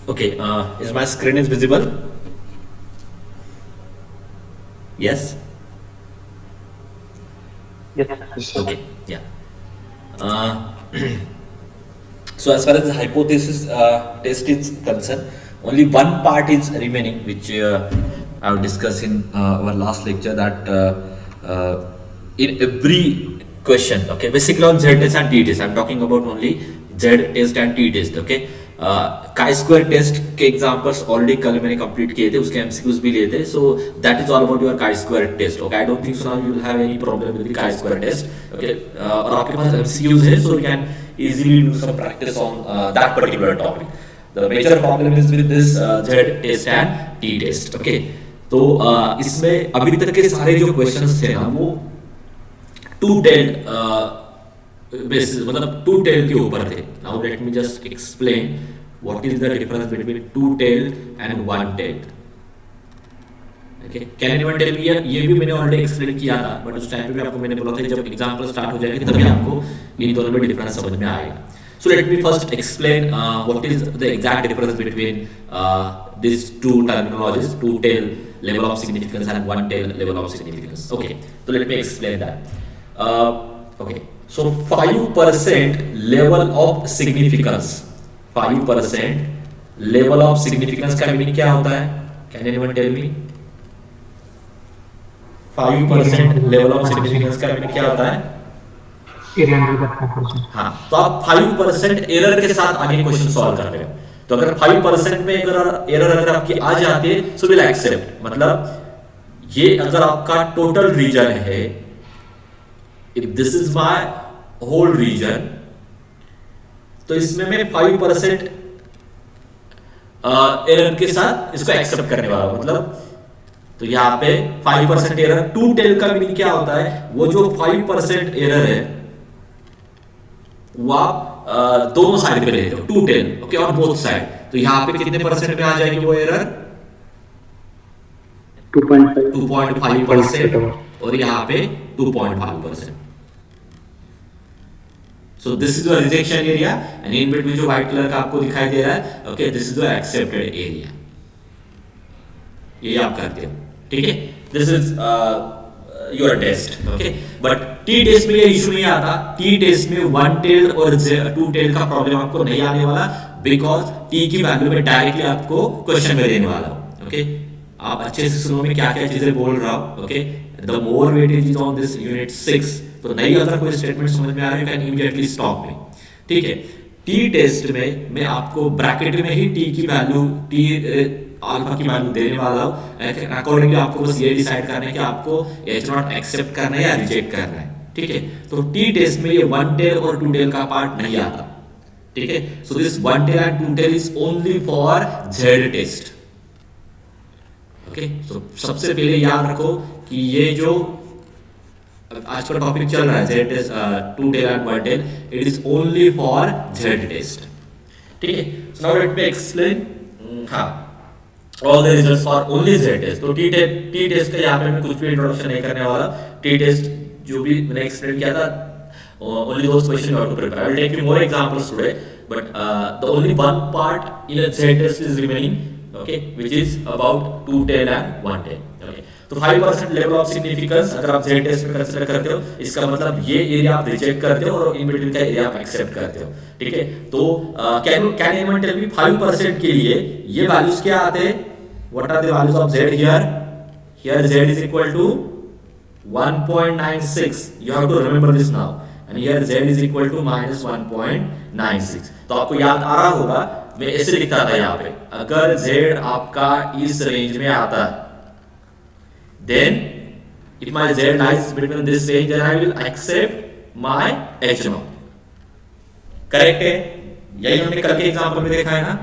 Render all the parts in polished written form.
Okay, is my screen is visible? Yes. Yes. Okay. Yeah. Uh, so as far as the hypothesis test is concerned, only one part is remaining, which I have discussed in our last lecture. That in every question, okay, basically on Z test and T test, I'm talking about only Z test and T test. Okay, chi square test के examples already कल मैंने complete किए थे, उसके MCQs भी लिए थे. So that is all about your chi square test. Okay, I don't think so now you will have any problem with the chi square test. Okay, और आपके पास एमसीक्यूज है, so you can easily do some practice on that particular topic. The major problem is with this z test and t test. Okay, तो इसमें अभी तक के सारे जो क्वेश्चंस थे ना, वो टू टेल्ड मतलब टू टेल के ऊपर थे. Now let me just explain what is the difference between two-tailed and one-tailed. Okay, can anyone tell me? ये भी मैंने ऑलरेडी एक्सप्लेन किया था, बट उस टाइम पे भी आपको मैंने बोला था जब एग्जांपल स्टार्ट हो जाएगा तभी आपको इन दोनों में डिफरेंस समझ में आएगा. So let me first explain what is the exact difference between these two terminologies, two-tail level of significance and one-tail level of significance. Okay, so let me explain that. Okay, so 5% level of significance. 5% level of significance का meaning क्या होता है? Can anyone tell me? 5% level of significance का meaning क्या होता है? हाँ, तो आप 5% एरर के साथ आगे क्वेश्चन सॉल्व कर रहे हो. तो अगर 5% में एरर अगर आपकी आ जाती है, सो विल एक्सेप्ट. मतलब ये अगर आपका टोटल रीजन है, if this is my whole region, तो इसमें मैं 5% एरर के साथ इसको एक्सेप्ट करने वाला हूं. मतलब तो यहाँ पे 5% एरर. टू टेल का मीनिंग क्या होता है? वो जो 5% एरर है वो आप दोनों साइड पे लेते हो, टू टेल. ओके, और बोथ साइड. तो यहाँ पे कितने परसेंट में आ जाएगी वो एरर? 2.5%. और यहाँ पे 2.5%. So this is the rejection area, and in between जो white कलर का आपको दिखाई दे रहा है, okay, this is the accepted area. ये आप करते हो, ठीक है? This is your test, okay? But T test में ये इशू नहीं आता. T test में one tail और two tail का प्रॉब्लम आपको नहीं आने वाला, because T की वैल्यू में डायरेक्टली आपको क्वेश्चन में देने वाला हो. ओके, आप अच्छे से सुनो मैं क्या क्या चीजें बोल रहा हूँ. Okay, the more weightage is on this unit 6. तो नहीं अगर कोई स्टेटमेंट समझ में आ रहा है, कैन इमीडिएटली स्टॉप मी. ठीक है, टी टेस्ट में मैं आपको ब्रैकेट में ही टी की वैल्यू, टी अल्फा की वैल्यू देने वाला हूं. अकॉर्डिंगली आपको बस ये डिसाइड करना है कि आपको एच नॉट एक्सेप्ट करना है या रिजेक्ट करना है. ठीक है, तो टी टेस्ट में ये वन टेल और टू टेल का पार्ट नहीं आता. ठीक है, so this one tail and two tail is only for Z test. Okay, तो सबसे पहले याद रखो कि ये जो आज का टॉपिक चल रहा है Z test, two tail and one tail, it is only for Z test. ठीक है, so now let me explain. हाँ, all the results for only Z test. तो टी टेस्ट का यहाँ पे मैं कुछ भी इंट्रोडक्शन नहीं करने वाला. टी टेस्ट जो भी मैंने एक्सप्लेन किया था, only those question you have to prepare. I will take you more examples today, but the only one part in a Z test is remaining, okay, which is about two tail and one tail. Okay, तो 5% level of significance अगर आप Z test में consider करते हो, इसका मतलब ये area आप रिजेक्ट करते हो और इन बिटवीन का एरिया आप एक्सेप्ट करते हो. ठीक है, तो कैन एनीवन टेल मी 5% के लिए ये वैल्यूज क्या आते हैं? What are the values of Z here? Here Z is equal to 1.96. You have to remember this now. And here Z is equal to -1.96. तो आपको याद आ रहा होगा, मैं ऐसे लिखता था यहाँ पे, अगर z आपका इस रेंज में आता है, then if my z lies between this range, then I will accept my h0. Correct है? यही हमने कल के एग्जांपल में देखा है ना.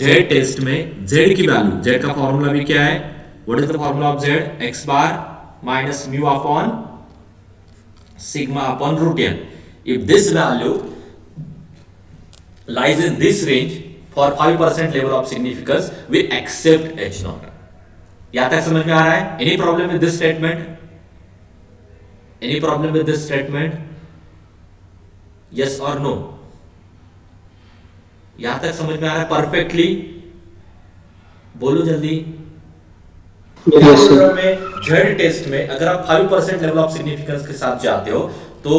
z टेस्ट में z की वैल्यू, z का फॉर्मूला भी क्या है? What is the formula of z? x bar minus mu upon sigma upon root n. if this value lies in this range for 5% level of significance, we accept h0. यहाँ तक समझ में आ रहा है? Any problem with this statement? Any problem with this statement? Yes or no? यहां तक समझ में आ रहा है परफेक्टली? बोलो जल्दी। क्या Yes, बोल रहा sir. हूं मैं, जेड टेस्ट में अगर आप 5% लेवल ऑफ सिग्निफिकेंस के साथ जाते हो तो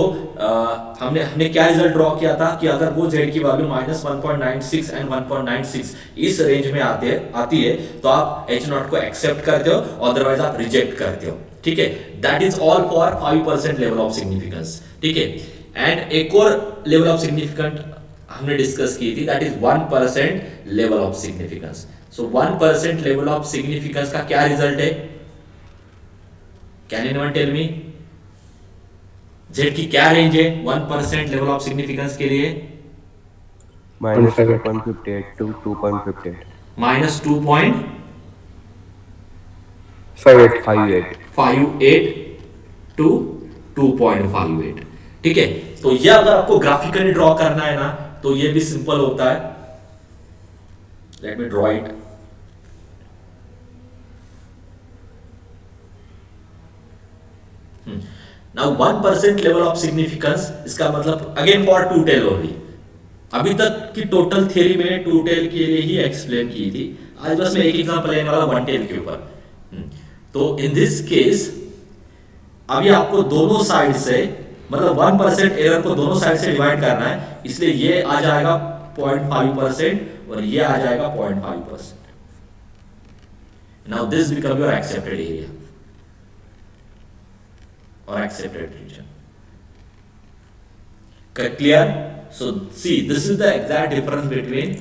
हमने हमने क्या रिजल्ट ड्रॉ किया था कि अगर वो जेड की वैल्यू -1.96 एंड 1.96 इस रेंज में आती है तो आप एच नॉट को एक्सेप्ट करते हो, अदरवाइज आप रिजेक्ट करते हो। ठीक है, that is all for 5% level of significance. ठीक है, एंड एक और लेवल ऑफ सिग्निफिकेंट हमने डिस्कस की थी, that is 1% level of significance. So 1% level of significance का क्या रिजल्ट है? Can anyone tell me? Z की क्या रेंज है 1% लेवल ऑफ सिग्निफिकेंस के लिए? One minus five eight. 2.58 to 2.58. Minus two point 58. 58. 58 to 2.58। ठीक है, तो ये अगर आपको ग्राफिकली ड्रॉ करना है ना तो ये भी सिंपल होता है। Let me draw it. Now 1% level of significance, इसका मतलब again for two tail only. अभी तक की टोटल थ्योरी में टू टेल के लिए ही एक्सप्लेन की थी, आज बस मैं एक एग्जांपल लेने वाला वन टेल के ऊपर। तो इन दिस केस अभी आपको दोनों साइड से, मतलब 1% एरर को दोनों साइड से डिवाइड करना है, इसलिए ये आ जाएगा 0.5% और ये आ जाएगा 0.5%। Now this become your accepted area or accepted region. Clear? So see, this is the exact difference between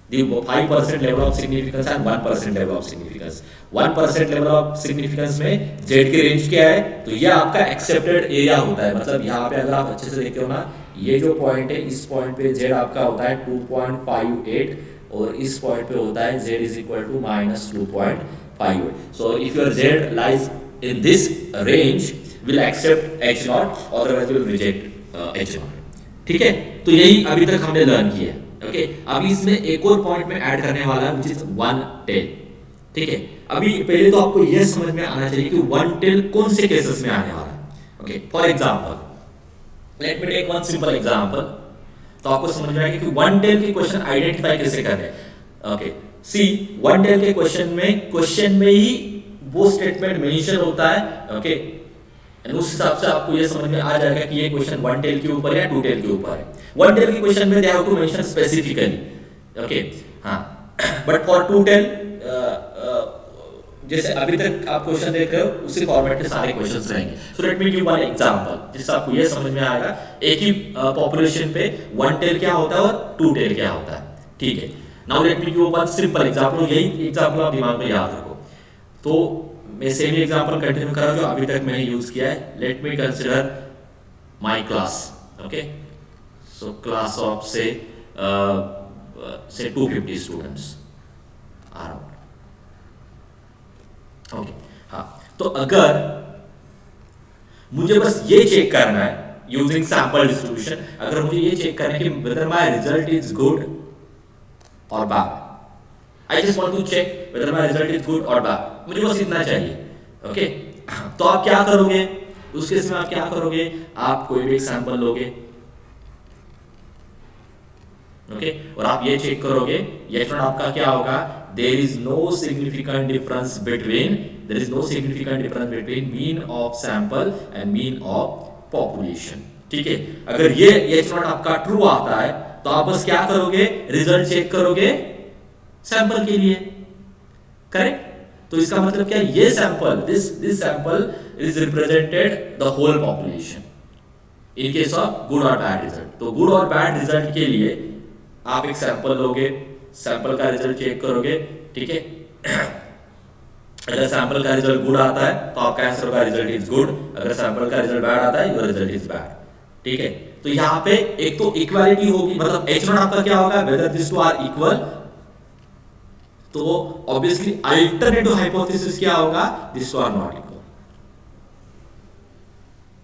the 5% level of significance and 1% level of significance. 1% level of significance में z की रेंज क्या है? तो ये आपका accepted area होता है। मतलब यहाँ पे अगर आप अच्छे से देखते हो ना, ये जो पॉइंट है, इस पॉइंट पे z आपका होता है 2.58 और इस पॉइंट पे होता है z is equal to -2.58. So if your z lies in this range, will accept h naught, otherwise will reject h naught। ठीक है, तो यही अभी तक हमने लर्न किया है। ओके, अभी इसमें एक और पॉइंट में ऐड करने वाला है, which is वन टेल। ठीक है, अभी पहले तो आपको यह समझ में आना चाहिए कि वन टेल कौन से केसेस में आने वाला है। Okay, for example let me take one simple example, तो आपको समझ में आएगा कि वन टेल के क्वेश्चन आइडेंटिफाई कैसे करते हैं। ओके, सी वन टेल के क्वेश्चन में ही वो स्टेटमेंट मेंशन होता है। ओके, उस हिसाब से आपको ये समझ में आ जाएगा कि ये क्वेश्चन वन टेल के ऊपर है या टू टेल के ऊपर है। वन टेल के क्वेश्चन में they have to mention specifically. Okay, हाँ, बट फॉर टू टेल जैसे अभी तक आप क्वेश्चन देख रहे हो उसी फॉर्मेट के सारे क्वेश्चंस रहेंगे। सो let me give one example जिससे आपको ये समझ में आएगा एक ही पॉपुलेशन पे वन टेल क्या होता है और टू टेल क्या होता है। ठीक है, now let me give one simple example, यही एग्जांपल आप दिमाग में याद रखो। तो मैं सेम एग्जांपल कंटिन्यू कर रहा हूं जो अभी तक मैंने यूज किया है। Let me consider my class. Okay, so class of से 250 स्टूडेंट्स अराउंड। ओके, हाँ, तो अगर मुझे बस ये चेक करना है यूजिंग सैंपल डिस्ट्रीब्यूशन, अगर मुझे ये चेक करना है कि whether my result is good और bad, I just want to check whether my result is good or bad, मुझे बस इतना चाहिए। ओके, तो आप क्या करोगे उस केस में? आप क्या करोगे? आप कोई भी एक सैंपल लोगे, ओके, और आप ये चेक करोगे, ये आपका क्या होगा? there is no significant difference between mean of sample and mean of population। ठीक है, अगर ये H नॉट आपका ट्रू आता है तो आप बस क्या करोगे? रिजल्ट चेक करोगे सैंपल के लिए, करेक्ट? तो इसका मतलब क्या? ये sample, this sample is represented the whole population in case of good और बैड रिजल्ट। तो गुड और बैड रिजल्ट के लिए आप एक सैंपल लोगे, सैंपल का रिजल्ट चेक करोगे। ठीक है, अगर सैंपल का रिजल्ट गुड आता है तो आपका आंसर का रिजल्ट इज गुड, अगर सैंपल का रिजल्ट बैड आता है योर रिजल्ट इज बैड। ठीक है, तो यहाँ पे एक तो इक्वालिटी होगी, मतलब एच नॉट आपका क्या होगा? Whether this two are equal. तो ऑब्वियसली अल्टरनेटिव हाइपोथेसिस क्या होगा? This two are not equal.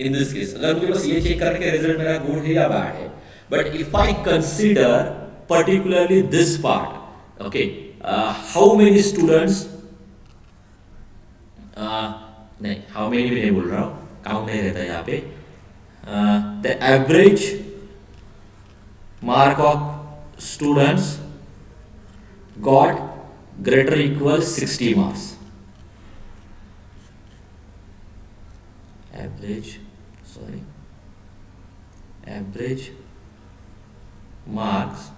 In this case अगर मुझे बस ये चेक करने के रिजल्ट मेरा गुड है या बैड है, but if I consider particularly this part, okay, how many students, नहीं, हाउ मेनी भी नहीं बोल रहा हूं, काउंट नहीं रहता यहाँ पे। The average mark of students got greater equal 60 marks. Average marks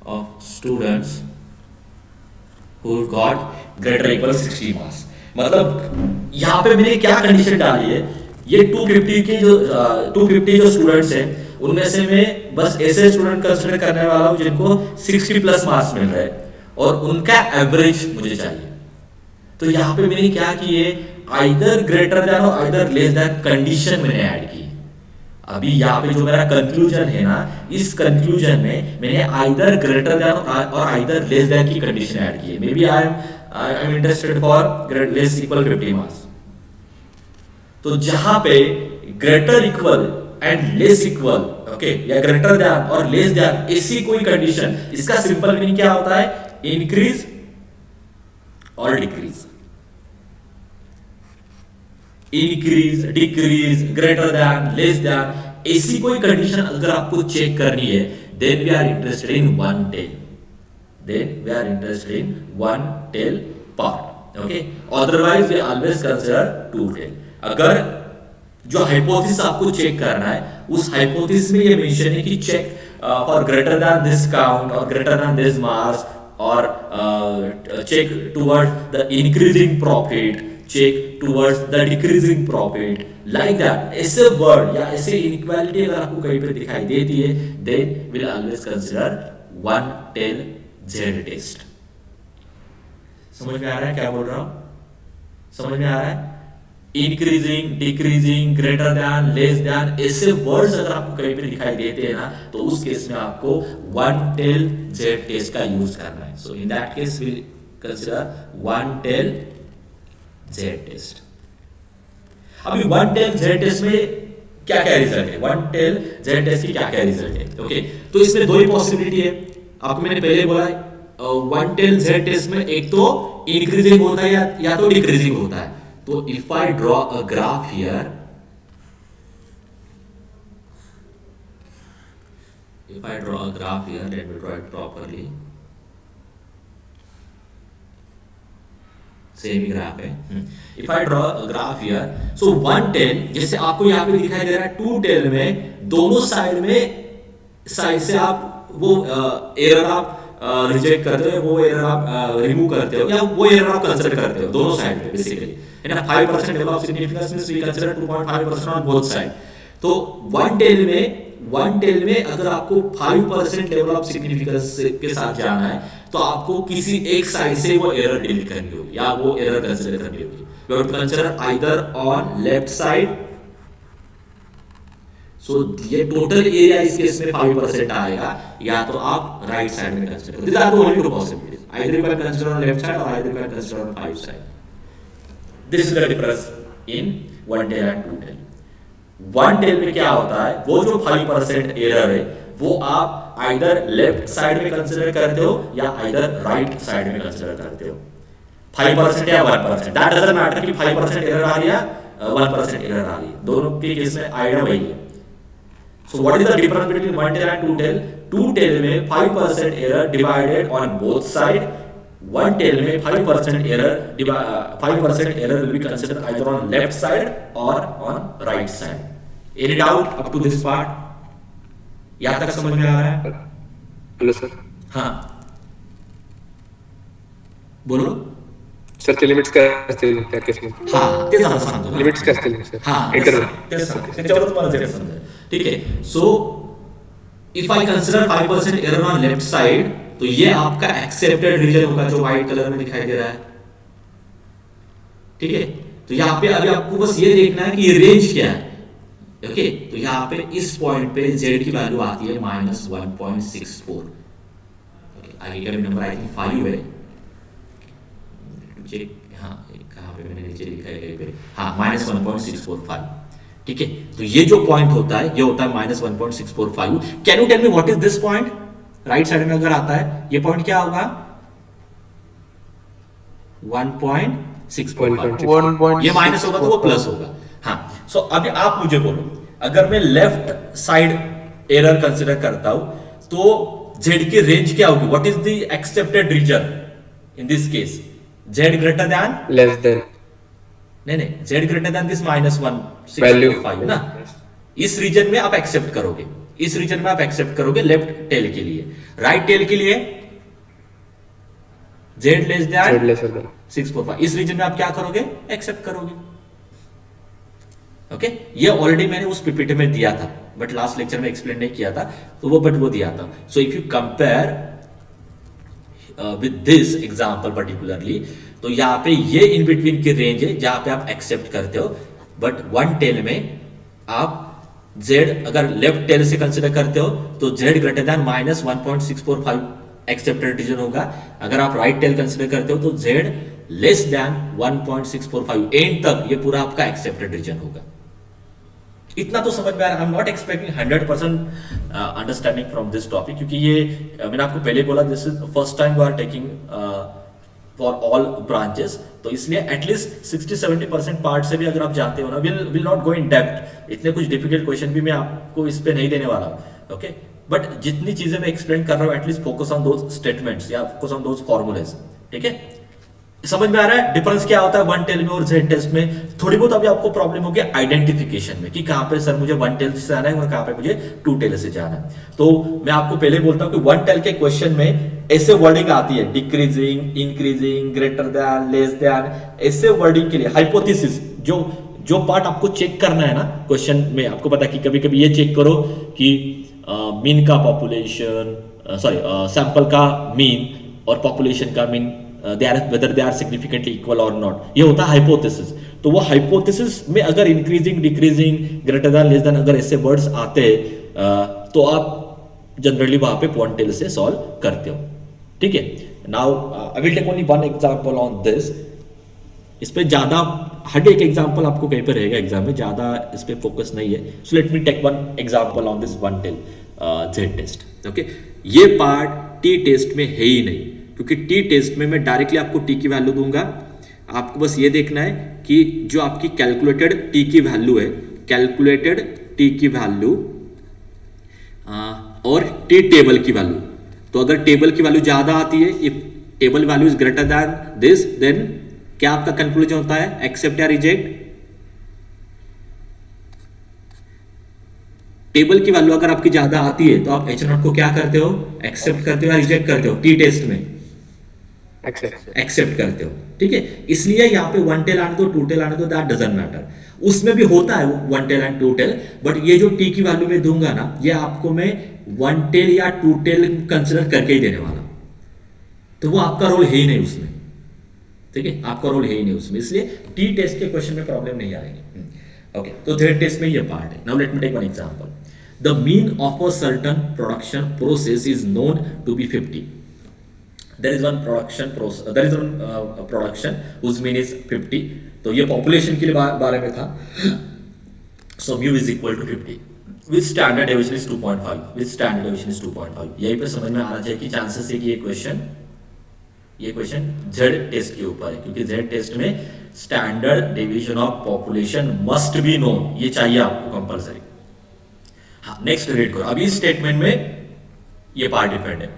of students who got greater equal 60 marks. मतलब यहाँ पे मैंने क्या कंडीशन डाली है, ये 250 जो स्टूडेंट्स हैं उनमें से मैं बस ऐसे स्टूडेंट कंसिडर करने वाला हूँ जिनको 60 प्लस मार्क्स मिल रहे हैं और उनका एवरेज मुझे चाहिए। तो यहाँ पे मैंने क्या की है, आइदर ग्रेटर देन और आइदर लेस देन कंडीशन मैंने ऐड की। अभी यहाँ पे जो मेरा कंक्लूजन है ना, इस कंक्लूजन में मैंने आइदर ग्रेटर देन और आइदर लेस देन की कंडीशन ऐड की है। Maybe I am interested for less equal 50 marks. तो जहां पे greater equal and less equal, okay, या ग्रेटर देन और लेस देन ऐसी कोई कंडीशन, इसका सिंपल मीनिंग क्या होता है, इंक्रीज और decrease, increase, decrease, greater than, less than, ऐसी कोई कंडीशन अगर आपको चेक करनी है, then we are interested in one tail, then we are interested in one tail part, okay. Otherwise we always consider two tail. अगर जो hypothesis आपको check करना है, उस हाइपोथेसिस में ये मेंशन है कि check for greater than this count और ग्रेटर देन दिस मार्क्स और check towards the increasing profit, check towards the decreasing profit, like that। ऐसे वर्ड या ऐसे इनइक्वालिटी अगर आपको कहीं पे दिखाई देती है, then we'll always consider one tail Z test। समझ में आ रहा है क्या बोल रहा हूं? समझ में आ रहा है? Increasing, decreasing, greater than, less then, ऐसे वर्ड्स अगर आपको कहीं पे दिखाई देते हैं ना, तो उस केस में आपको वन टेल Z टेस्ट का यूज करना है। So in that case we'll consider one tail Z test. अभी वन टेल Z टेस्ट में क्या क्या रिजल्ट है, वन टेल Z टेस्ट की क्या क्या रिजल्ट है, ओके। तो इसमें दो ही पॉसिबिलिटी है, आपको मैंने पहले बोला है, वन टेल Z टेस्ट में एक तो इंक्रीजिंग होता है या तो डिक्रीजिंग होता है। तो if I draw a graph here, if I draw a graph here, let me draw it properly, same ही ग्राफ है। If I draw graph here, so one tail, जैसे आपको यहाँ पे दिखाई दे रहा है, टू टेल में दोनों साइड से आप वो एरर आप रिजेक्ट करते हो, वो एरर आप रिमूव करते हो, या वो एरर आप कंसीडर करते हो दोनों साइड में बेसिकली, है ना। 5% level of significance means we consider 2.5% on both side. तो वन टेल में अगर आपको 5% लेवल ऑफ सिग्निफिकेंस के साथ जाना है, तो आपको किसी एक साइड से वो एरर डिलीट करनी होगी या वो एरर कंसीडर करनी होगी। You have to consider either on left side, so ये टोटल एरिया इस केस में 5% आएगा, या तो आप राइट साइड में कंसीडर करो। These are the only two possibilities, either you can consider on left side और either you can consider on right side. This is the difference in one tail and two tail. One tail में क्या होता है, वो जो 5% error है वो आप आइदर लेफ्ट साइड में कंसीडर करते हो या आइदर राइट साइड में कंसीडर करते हो। 5% या 1%, दैट डजंट मैटर कि 5% एरर आ रही है 1% एरर आ रही है, दोनों के केस में आइडिया वही है। So what is the difference between one tail and two tail? Two tail में 5% error divided on both side, one tail में 5% error will be considered either on left side और on right side. Any doubt up to this part? यहां तक समझ में आ रहा है? Hello sir. हाँ बोलो सर, ते लिमिट्स काय असतील त्या केसमध्ये? हाँ ते सांगतो लिमिट्स काय असतील सर? हाँ इंटरवल त्याच्यावर तुम्हाला जरा समजेल, ठीक है। So if I consider 5% error on left side, तो ये आपका एक्सेप्टेड रीजन होगा जो व्हाइट कलर में दिखाई दे रहा है, ठीक है। तो यहाँ पे अभी आपको बस ये देखना है कि ये रेंज क्या है, ओके। तो यहाँ पे इस पॉइंट पे z की वैल्यू आती है -1.64, ओके। आगे का भी नंबर आई थिंक 5 है, चेक, हाँ कहाँ पे मैंने नीचे लिखा है कहीं पे, हाँ -1.645, ठीक है। तो ये जो पॉइंट होता है ये होता है -1.645। Can you tell me what is this point? Right side में अगर आता है ये पॉइंट क्या होगा? 1.645। ये माइनस होगा तो वो प्लस होगा, हाँ। सो अभी आप मुझे बोलो, अगर मैं लेफ्ट साइड एरर कंसीडर करता हूं, तो जेड की रेंज क्या होगी, what is the accepted region in this case, Z greater than, less than नहीं Z greater than this value -1.645 ना, इस रीजन में आप एक्सेप्ट करोगे, इस रीजन में आप एक्सेप्ट करोगे लेफ्ट टेल के लिए। राइट टेल के लिए Z less Z than lesser than 645, इस रीजन में आप क्या करोगे, एक्सेप्ट करोगे। ओके ये ऑलरेडी मैंने उस पीपीटी में दिया था, बट लास्ट लेक्चर में एक्सप्लेन नहीं किया था, तो वो दिया था। So if you compare with this example particularly, तो यहाँ पे ये इन बिटवीन की रेंज है जहां पे आप एक्सेप्ट करते हो, बट वन टेल में आप z अगर लेफ्ट टेल से कंसिडर करते हो तो z greater than -1.645 accepted region होगा। अगर आप राइट टेल कंसिडर करते हो तो z लेस देन 1.645, एंड तक ये पूरा आपका एक्सेप्टेड रीजन होगा। इतना तो समझ में आ रहा है। I am not expecting 100% understanding from this topic, क्योंकि ये मैंने आपको पहले बोला this is first time you are taking for all branches, तो इसलिए एटलीस्ट 60-70% पार्ट से भी अगर आप जाते हो ना, will not go in depth, इतने कुछ डिफिकल्ट क्वेश्चन भी मैं आपको इस पे नहीं देने वाला, ओके बट जितनी चीजें मैं एक्सप्लेन कर रहा हूँ at least focus on those statements या फोकस ऑन दोज फॉर्मूलेज, ठीक है। समझ में आ रहा है डिफरेंस क्या होता है वन टेल में और जेड टेस्ट में। थोड़ी बहुत अभी आपको प्रॉब्लम होगी आइडेंटिफिकेशन में कि कहां पे सर मुझे वन टेल से जाना है और कहां पे मुझे टू टेल से जाना है। तो मैं आपको पहले बोलता हूं कि वन टेल के क्वेश्चन में ऐसे वर्डिंग आती है, decreasing, increasing, greater than, less then, ऐसे वर्डिंग के लिए हाइपोथेसिस जो पार्ट आपको चेक करना है ना क्वेश्चन में, आपको पता है कि कभी कभी ये चेक करो कि मीन का पॉपुलेशन, सैंपल का मीन और पॉपुलेशन का mean whether they are significantly equal or not, ये होता है हाइपोथेसिस। तो वो हाइपोथेसिस में अगर increasing, decreasing, greater than, less then अगर ऐसे वर्ड्स आते हैं तो आप जनरली वहां पे वन टेल से सॉल्व करते हो, ठीक है। Now I will take only one example on this. इस पे ज्यादा हर एक एग्जांपल आपको कहीं पे रहेगा एग्जाम में, ज्यादा इस पे फोकस नहीं है। So let me take one example on this one tail Z test, okay. ये पार्ट टी टेस्ट में है ही नहीं, क्योंकि टी टेस्ट में मैं डायरेक्टली आपको टी की वैल्यू दूंगा। आपको बस ये देखना है कि जो आपकी कैलकुलेटेड टी की वैल्यू है, कैलकुलेटेड टी की वैल्यू और टी टेबल की वैल्यू, तो अगर टेबल की वैल्यू ज्यादा आती है, if table value is greater than this, then क्या आपका कंक्लूजन होता है, एक्सेप्ट या रिजेक्ट। टेबल की वैल्यू अगर आपकी ज्यादा आती है तो आप H0 को क्या करते हो, एक्सेप्ट करते हो या रिजेक्ट करते हो, टी टेस्ट में एक्सेप्ट करते हो, ठीक है। इसलिए यहाँ पे वन टेल आने दो, टू टेल आने दो, दैट डजंट मैटर। उसमें भी होता है one tail and two tail, but ये जो टी की वैल्यू में दूंगा ना, ये आपको मैं वन टेल या टू टेल कंसिडर करके ही देने वाला, तो वो आपका रोल है ही नहीं उसमें, ठीक है, आपका रोल है ही नहीं उसमें। इसलिए टी टेस्ट के क्वेश्चन में प्रॉब्लम नहीं आएगी, ओके। तो जेड टेस्ट में ये पार्ट है। Now let me take one example. The mean of a certain production process is known to be 50। There is one production process, there is one production whose mean is 50। तो ये population के लिए बारे में था। So mu is equal to 50 with standard deviation is 2.5, with standard deviation is 2.5। यही पे समझ में आना चाहिए कि चांसेस है कि ये क्वेश्चन जेड टेस्ट के ऊपर है, क्योंकि जेड टेस्ट में standard deviation of population must be known, ये चाहिए आपको कंपलसरी। हाँ, नेक्स्ट रीड करो। अभी स्टेटमेंट में ये पार्ट डिपेंड है।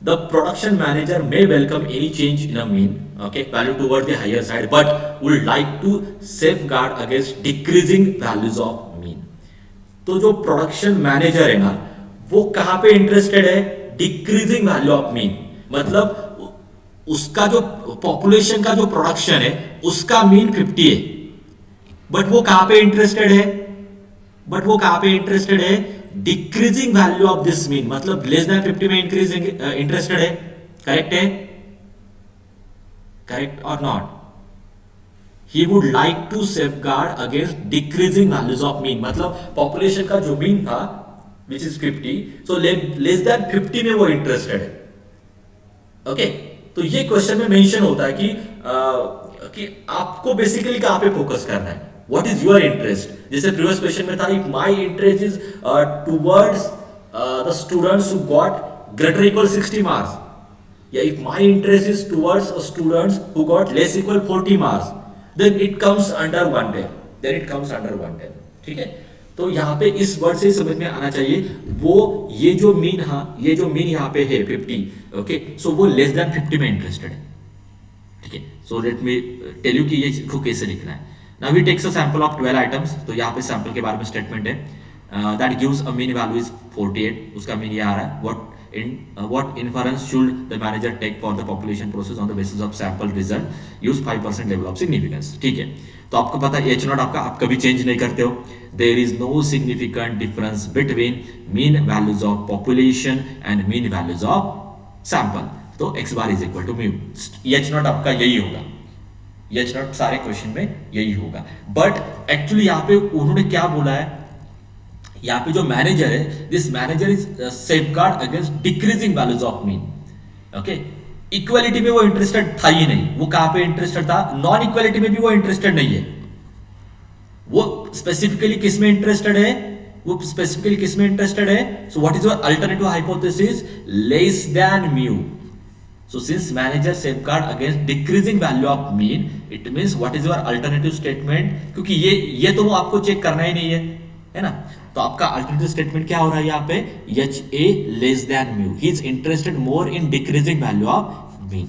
The production manager may welcome any change in a mean, okay, value toward the higher side, but would like to safeguard against decreasing values of mean। तो जो production manager है ना, वो कहां पे इंटरेस्टेड है, decreasing value of mean, मतलब उसका जो पॉपुलेशन का जो प्रोडक्शन है उसका मीन 50 है, बट वो कहां पे इंटरेस्टेड है, decreasing value of this mean, मतलब लेस देन 50 में इंक्रीजिंग इंटरेस्टेड है। करेक्ट और not? He would like to safeguard against decreasing values of mean, मतलब पॉपुलेशन का जो मीन था which is 50, so less than 50 में वो इंटरेस्टेड है, ओके। तो ये क्वेश्चन में मेंशन होता है कि आपको बेसिकली कहां पे फोकस करना है, What is your interest? जैसे प्रीवियस क्वेश्चन में था, if my interest is towards the students who got greater equal 60 marks, या if my interest is towards students who got less equal 40 marks, then it comes under 110, ठीक है। तो यहाँ पे इस वर्ड से समझ में आना चाहिए वो ये जो मीन यहाँ पे है 50, ओके, सो वो लेस देन 50 में इंटरेस्टेड है, ठीक है। So let me tell you कि ये इसको कैसे लिखना है। Now we takes a sample of 12 items, तो यहाँ पे सैंपल के बारे में स्टेटमेंट है that gives a mean value is 48, उसका मीन ये आ रहा है what inference should the manager take for the population process on the basis of sample result, use 5% level of significance, ठीक है। तो आपको पता है H0 आपका आप कभी चेंज नहीं करते हो, there is no significant difference between mean values of population and mean values of sample, तो x bar is equal to mu, H0 आपका यही होगा, H0 सारे क्वेश्चन में यही होगा। बट एक्चुअली यहाँ पे उन्होंने क्या बोला है, यहाँ पे जो मैनेजर है, this manager is safeguard against decreasing values of mean, okay. Equality में वो इंटरेस्टेड था ही नहीं, वो कहां पे इंटरेस्टेड था, नॉन इक्वालिटी में भी वो इंटरेस्टेड नहीं है, वो स्पेसिफिकली किस में इंटरेस्टेड है, so what is your alternative hypothesis, less than mu. So since manager safeguard against decreasing value of mean, it means what is your alternative statement, क्योंकि ये तो वो आपको चेक करना ही नहीं है ना। तो आपका अल्टरनेटिव स्टेटमेंट क्या हो रहा है यहाँ पे, H A less than mu, he is interested more in decreasing value of mean,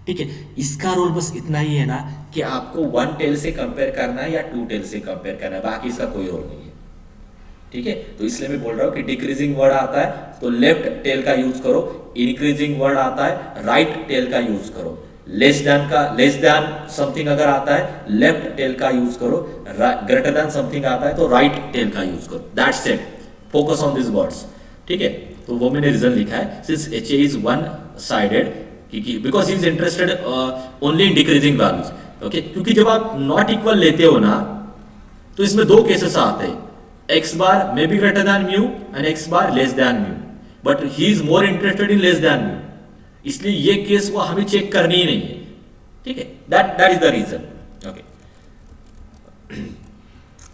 ठीक है। इसका रोल बस इतना ही है ना कि आपको वन टेल से कंपेयर करना है या टू टेल से कंपेयर करना है, बाकी इसका कोई रोल नहीं है, ठीक है। तो इसलिए मैं बोल रहा हूं कि डिक्रीजिंग वर्ड आता है तो लेफ्ट टेल का यूज करो, इंक्रीजिंग वर्ड आता है राइट टेल का यूज करो, लेस देन समथिंग अगर आता है लेफ्ट टेल का यूज करो, ग्रेटर देन समथिंग आता है तो राइट टेल का यूज करो, that's it, focus on this words, ठीक है। तो वो मैंने रीजन लिखा है, since H A is one sided, because he is interested only in decreasing values, okay. क्योंकि जब आप नॉट इक्वल लेते हो ना तो इसमें दो केसेस आते हैं, x bar may be greater than mu and x bar less than mu, but he is more interested in less than mu, इसलिए ये केस वो हमें चेक करनी ही नहीं है, ठीक है। that is the reason, okay।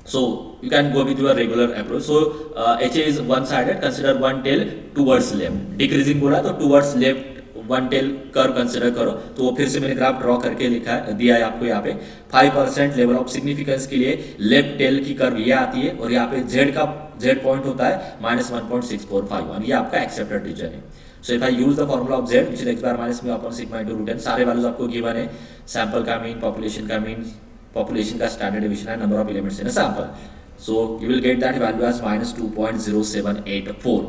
so you can go with your regular approach, so HA is one sided, consider one tail towards left, decreasing बोला तो towards left one tail curve consider करो, तो वो फिर से मैंने ग्राफ ड्रॉ करके लिखा दिया है आपको यहाँ पे 5% लेवल ऑफ सिग्निफिकेंस के लिए लेफ्ट टेल की कर्व ये आती है और यहाँ पे जेड पॉइंट होता है -1.645, ये आपका एक्सेप्टेड रीजन है। So if I use the formula of Z which is x bar minus mu upon sigma into root n, सारे वैल्यूज आपको गिवन है, सैंपल का मीन, पॉपुलेशन का स्टैंडर्ड डिवीजन है, number of elements in a sample, so you will get that value as -2.0784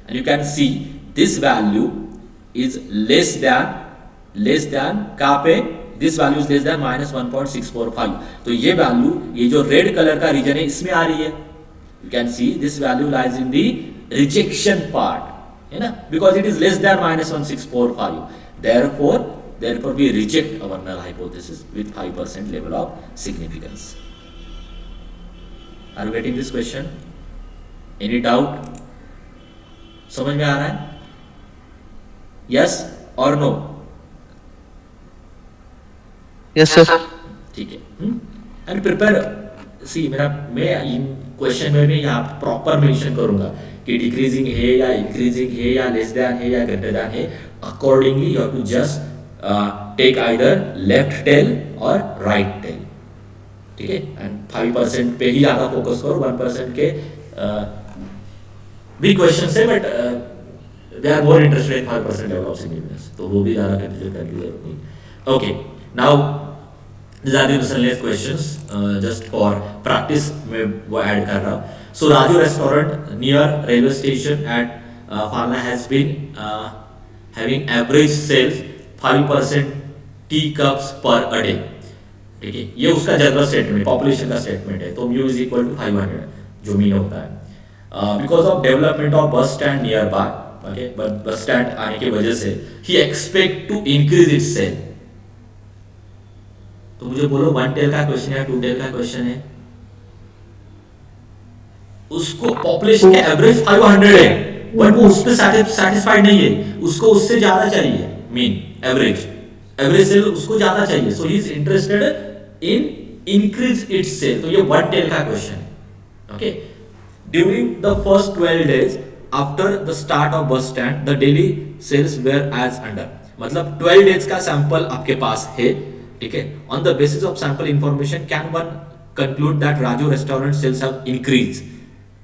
and you can see this value is less than कहाँ पे, this value is less than -1.645, तो ये value, ये जो red colour का reason है इसमें आ रही है, you can see this value lies in the rejection part, है ना, because it is less than -1645, therefore we reject our null hypothesis with 5% level of significance. Are you getting this question? Any doubt? समझ में आ रहा है? Yes or no? Yes sir. ठीक है। And prepare, सी मैं इन क्वेश्चन में भी यहाँ प्रॉपर मेंशन करूंगा कि डिक्रीजिंग है या इंक्रीजिंग है या लेस देन है या ग्रेटर देन है, accordingly you have to just take either left tail और राइट टेल, ठीक है। एंड 5% पे ही ज्यादा फोकस करो, 1% के भी क्वेश्चन है but they are more interested in 5% level of significance, तो वो भी ज़्यादा कंफ्यूजन करने की जरूरत नहीं। Okay, now these are the miscellaneous questions, just for practice मैं वो ऐड कर रहा हूँ। So Raju restaurant near railway station at Fana has been having average sales 5% T cups per a day, ठीक है। ये उसका जनरल स्टेटमेंट, पॉपुलेशन का स्टेटमेंट है, तो म्यू इज इक्वल टू 500 जो मीन होता है। Because of development of bus stand near by, okay, bus stand आने की वजह से ही expect to increase its sale. तो मुझे बोलो वन टेल का क्वेश्चन है, टू टेल का क्वेश्चन है, उसको पॉपुलेशन के एवरेज 500 है बट वो उस पे सेटिस्फाइड नहीं है, उसको उससे ज्यादा चाहिए, मीन एवरेज सेल उसको ज्यादा चाहिए, so he is interested in increase its sale. तो ये वन टेल का क्वेश्चन है, okay. During the first 12 days after the start of bus stand the daily sales were as under, मतलब 12 days का sample आपके पास है, ठीक है। On the basis of sample information can one conclude that Raju restaurant cells have increase,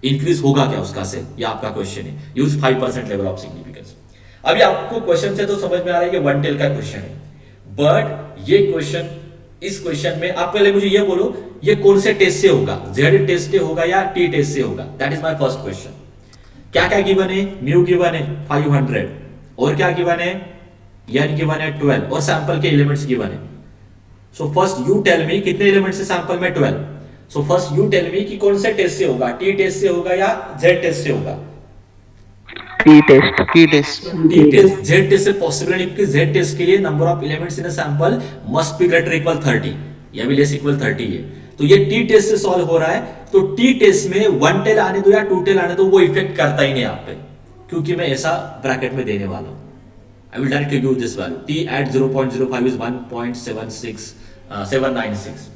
increase होगा क्या उसका से, ये आपका क्वेश्चन है। Use 5% level of significance. अभी आपको क्वेश्चन से तो समझ में आ रहा है कि वन टेल का क्वेश्चन है, बट ये क्वेश्चन, इस क्वेश्चन में आप पहले मुझे ये बोलो ये कौन से टेस्ट से होगा, जेड टेस्ट से होगा या टी टेस्ट से होगा, that is my first question. क्या क्या गिवन है, म्यू गिवन है 500, और क्या गिवन है, एन गिवन है 12, और सैंपल के एलिमेंट्स गिवन है। So first you tell me कितने एलिमेंट्स है सैंपल में, 12। So first you tell me कि कौन से टेस्ट से होगा, टी टेस्ट से होगा या जेड टेस्ट से होगा। T test T test T test, Z test से पॉसिबल नहीं, क्योंकि जेड टेस्ट के लिए number of elements in a sample must be greater equal 30 या भी लेस इक्वल 30 है। तो ये टी टेस्ट से सॉल्व हो रहा है, तो टी टेस्ट में वन टेल आने दो या टू टेल आने दो, वो इफेक्ट करता ही नहीं आप पे, क्योंकि मैं ऐसा ब्रैकेट में देने वाला हूं। I will directly give this value, T at 0.05 is 1.796।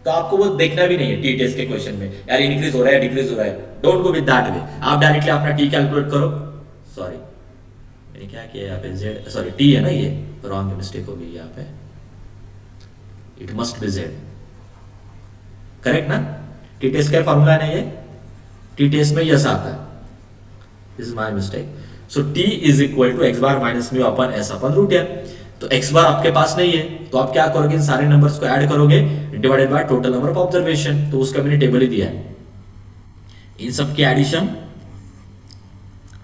तो आपको वो देखना भी नहीं है टी टेस्ट के क्वेश्चन में, यार इंक्रीज हो रहा है डिक्रीज हो रहा है, don't go with that way. आप डायरेक्टली अपना टी कैलकुलेट करो। सॉरी मैंने क्या किया यहाँ पे, जेड सॉरी टी है ना, ये रॉन्ग मिस्टेक हो गई यहाँ पे, it must be Z, correct ना। टी टेस्ट का फॉर्मूला है ना ये, टी टेस्ट में यस आता है, this is my mistake. So T is equal to X bar minus mu upon S upon root N. तो एक्स बार आपके पास नहीं है, तो आप क्या करोगे, इन सारे नंबर्स को ऐड करोगे divided by total number of observation, तो उसका मैंने टेबल ही दिया है, इन सब की addition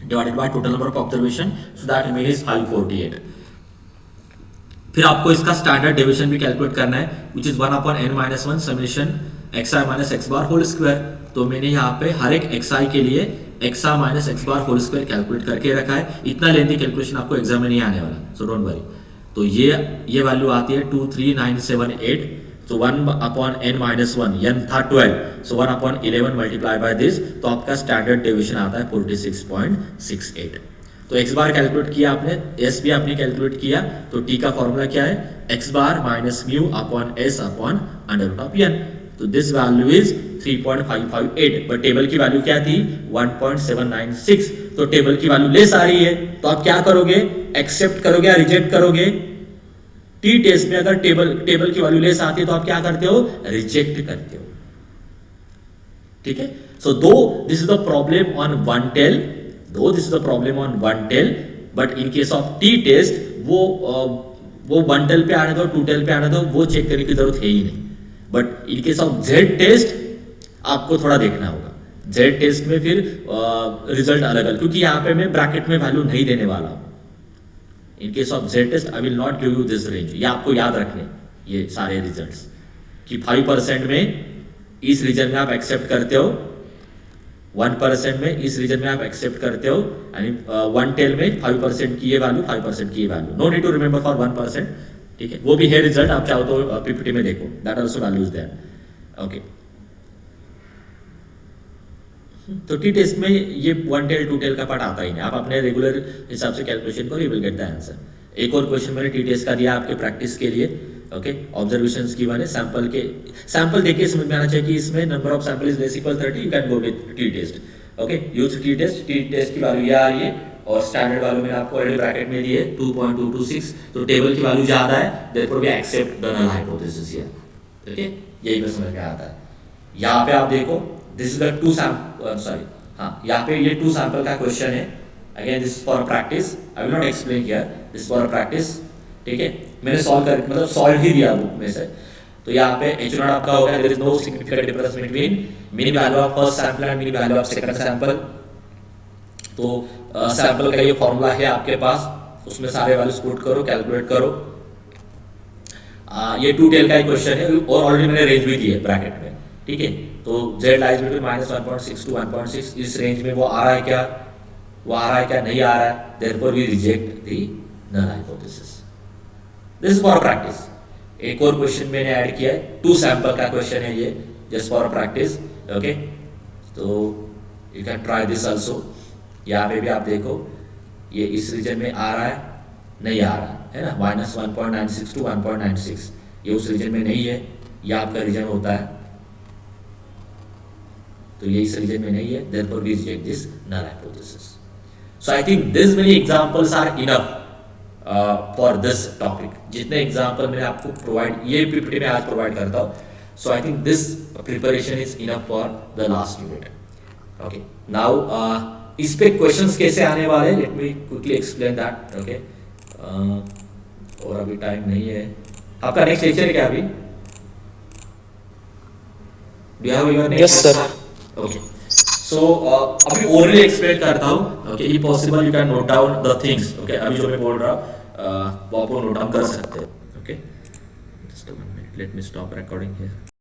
divided by total number of observation, so that mean is 548। फिर आपको इसका स्टैंडर्ड डेविएशन भी कैलकुलेट करना है, which is 1/n-1 summation xi minus x bar whole square. तो मैंने यहाँ पे हर एक xi के लिए xi minus x bar whole square calculate करके रखा है। इतना लेंथी कैलकुलेशन आपको एग्जाम में नहीं आने वाला, सो डोंट वरी। तो ये वैल्यू आती है 23978। तो 1/n-1, n था 12, सो 1/11 मल्टीप्लाई बाय दिस, तो आपका स्टैंडर्ड डेविएशन आता है 46.68। तो x बार कैलकुलेट किया आपने, s भी आपने कैलकुलेट किया, तो t का फॉर्मूला क्या है, x bar minus mu upon s upon under root of n। तो this value is 3.558, but table की वैल्यू क्या थी 1.796। तो टेबल की वैल्यू लेस आ रही है, तो आप क्या करोगे, एक्सेप्ट करोगे या रिजेक्ट करोगे। टी टेस्ट में अगर टेबल की वैल्यू लेस आती है तो आप क्या करते हो, रिजेक्ट करते हो, ठीक है। So though this is the problem on one tail, though this is the problem on one tail, but in case of t test वो वन टेल पे आने दो, टू टेल पे आने दो, वो चेक करने की जरूरत है ही नहीं। But in case of Z test आपको थोड़ा देखना होगा, जेड टेस्ट में फिर रिजल्ट अलग अलग, क्योंकि यहाँ पे मैं ब्रैकेट में वैल्यू नहीं देने वाला हूँ। In case of Z test I will not give you this range, ये आपको याद रखने ये सारे रिजल्ट्स कि 5% में इस रीजन में आप एक्सेप्ट करते हो, 1% में इस रीजन में आप एक्सेप्ट करते हो, यानी वन टेल में 5% की ये वैल्यू, 5% की ये value. No need to remember for 1%, ठीक है। वो भी है रिजल्ट, आप चाहो तो पीपीटी में देखो, that also values there, okay. तो टी टेस्ट में ये वन टेल टू टेल का पार्ट आता ही नहीं, आप अपने रेगुलर हिसाब से कैलकुलेशन करो, you will get the answer. एक और क्वेश्चन मैंने टी टेस्ट का दिया आपके प्रैक्टिस के लिए, ओके। ऑब्जर्वेशंस की वाले सैंपल देखिए समझ में आना चाहिए कि इसमें number of sample is less equal 30, you can go with T test, okay. Use T test की वैल्यू ये आ रही है, और स्टैंडर्ड वैल्यू मैंने आपको ऑलरेडी ब्रैकेट में दी है 2.226। तो टेबल की वैल्यू ज्यादा है, therefore we accept the null hypothesis here, okay. यही बस समझ में आता है। यहाँ पे आप देखो, this is the two sample, sorry हाँ, यहाँ पे ये टू सैंपल का क्वेश्चन है। Again this for practice, I will not explain here, this for practice, ठीक है। मैंने सॉल्व कर मतलब सॉल्व ही दिया बुक में से। तो यहाँ पे h0 आपका हो गया, there is no significant difference between mean value of first sample and mean value of second sample. तो सैंपल का ये फॉर्मूला है आपके पास, उसमें सारे वैल्यूज पुट करो, कैलकुलेट करो। ये टू टेल का क्वेश्चन है, और ऑलरेडी मैंने रेंज भी दी है ब्रैकेट में, ठीक है। तो z लाइज बिटवीन -1.6 to 1.6, इस रेंज में वो आ रहा है क्या, नहीं आ रहा है, therefore we reject the null hypothesis. This is for practice. एक और क्वेश्चन मैंने ऐड किया है, टू सैंपल का क्वेश्चन है ये, जस्ट फॉर प्रैक्टिस, ओके। तो you can try this also. यहाँ पे भी आप देखो, ये इस रीजन में आ रहा है, नहीं आ रहा है ना, -1.96 to 1.96, ये उस रीजन में नहीं है, ये आपका रीजन होता है, तो ये इस रीजन में नहीं है, therefore we reject this null hypothesis. So I think this many examples are enough for this topic. जितने एग्जांपल मैंने आपको प्रोवाइड, ये पीपीटी में आज प्रोवाइड करता हूँ, so I think this preparation is enough for the last unit. Okay now इस पे क्वेश्चंस कैसे आने वाले, let me quickly explain that. Okay और अभी टाइम नहीं है. आपका नेक्स्ट लेक्चर क्या अभी? Do you have your next? Yes, sir. Okay so अभी ओरली एक्सप्लेन करता हूँ. ओके ये possible you can note down the things. Okay अभी जो मैं बोल रहा हूँ वो आप नोट डाउन कर सकते हैं. Okay just a minute, let me stop recording here.